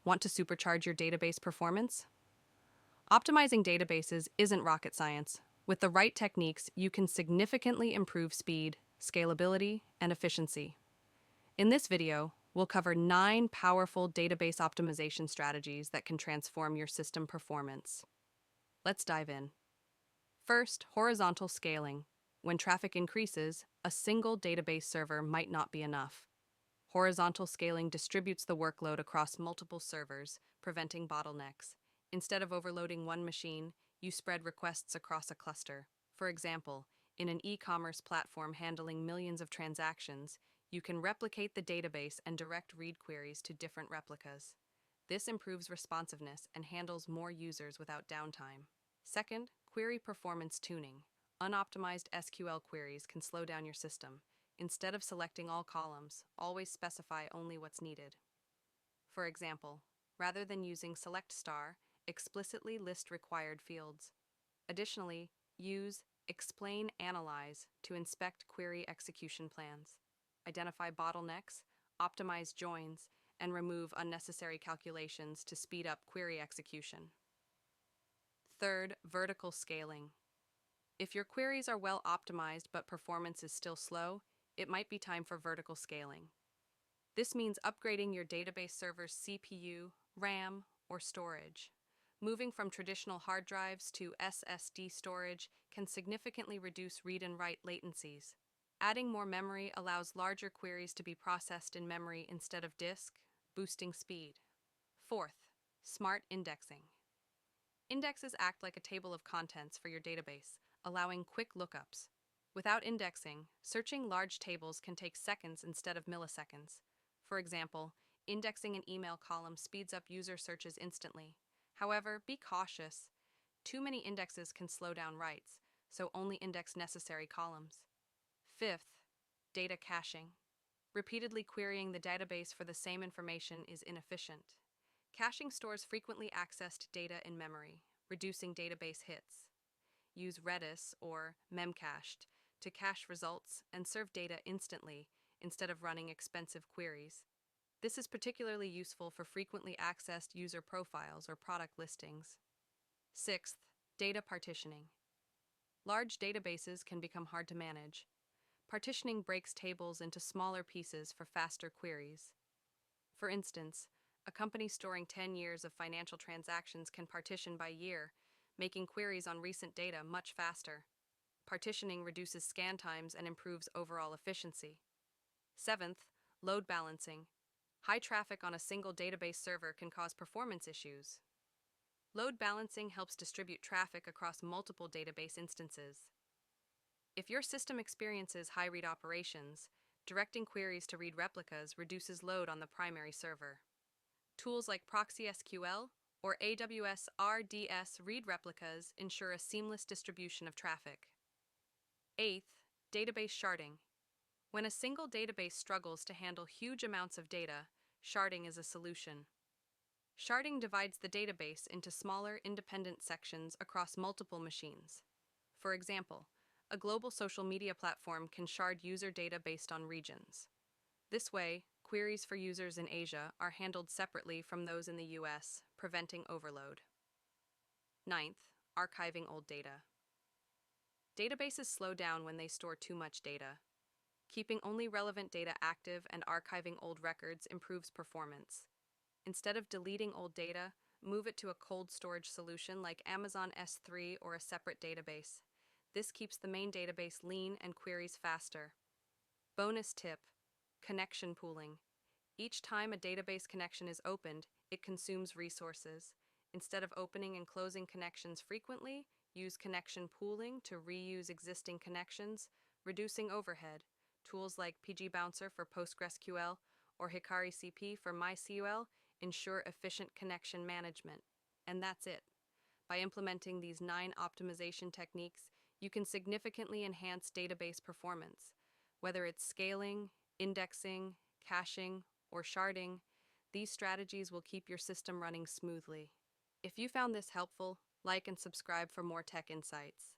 Want to supercharge your database performance? Optimizing databases isn't rocket science. With the right techniques, you can significantly improve speed, scalability, and efficiency. In this video, we'll cover 9 powerful database optimization strategies that can transform your system performance. Let's dive in. First, horizontal scaling. When traffic increases, a single database server might not be enough. Horizontal scaling distributes the workload across multiple servers, preventing bottlenecks. Instead of overloading one machine, you spread requests across a cluster. For example, in an e-commerce platform handling millions of transactions, you can replicate the database and direct read queries to different replicas. This improves responsiveness and handles more users without downtime. Second, query performance tuning. Unoptimized SQL queries can slow down your system. Instead of selecting all columns, always specify only what's needed. For example, rather than using select star, explicitly list required fields. Additionally, use explain analyze to inspect query execution plans. Identify bottlenecks, optimize joins, and remove unnecessary calculations to speed up query execution. Third, vertical scaling. If your queries are well optimized but performance is still slow, it might be time for vertical scaling. This means upgrading your database server's CPU, RAM, or storage. Moving from traditional hard drives to SSD storage can significantly reduce read and write latencies. Adding more memory allows larger queries to be processed in memory instead of disk, boosting speed. Fourth, smart indexing. Indexes act like a table of contents for your database, allowing quick lookups. Without indexing, searching large tables can take seconds instead of milliseconds. For example, indexing an email column speeds up user searches instantly. However, be cautious. Too many indexes can slow down writes, so only index necessary columns. Fifth, data caching. Repeatedly querying the database for the same information is inefficient. Caching stores frequently accessed data in memory, reducing database hits. Use Redis or Memcached to cache results and serve data instantly instead of running expensive queries. This is particularly useful for frequently accessed user profiles or product listings. Sixth, data partitioning. Large databases can become hard to manage. Partitioning breaks tables into smaller pieces for faster queries. For instance, a company storing 10 years of financial transactions can partition by year, making queries on recent data much faster. Partitioning reduces scan times and improves overall efficiency. Seventh, load balancing. High traffic on a single database server can cause performance issues. Load balancing helps distribute traffic across multiple database instances. If your system experiences high read operations, directing queries to read replicas reduces load on the primary server. Tools like ProxySQL or AWS RDS read replicas ensure a seamless distribution of traffic. Eighth, database sharding. When a single database struggles to handle huge amounts of data, sharding is a solution. Sharding divides the database into smaller, independent sections across multiple machines. For example, a global social media platform can shard user data based on regions. This way, queries for users in Asia are handled separately from those in the US, preventing overload. Ninth, archiving old data. Databases slow down when they store too much data. Keeping only relevant data active and archiving old records improves performance. Instead of deleting old data, move it to a cold storage solution like Amazon S3 or a separate database. This keeps the main database lean and queries faster. Bonus tip: connection pooling. Each time a database connection is opened, it consumes resources. Instead of opening and closing connections frequently, use connection pooling to reuse existing connections, reducing overhead. Tools like pgbouncer for PostgreSQL or Hikari CP for MySQL ensure efficient connection management. And that's it. By implementing these 9 optimization techniques, you can significantly enhance database performance. Whether it's scaling, indexing, caching, or sharding, these strategies will keep your system running smoothly. If you found this helpful, like and subscribe for more tech insights.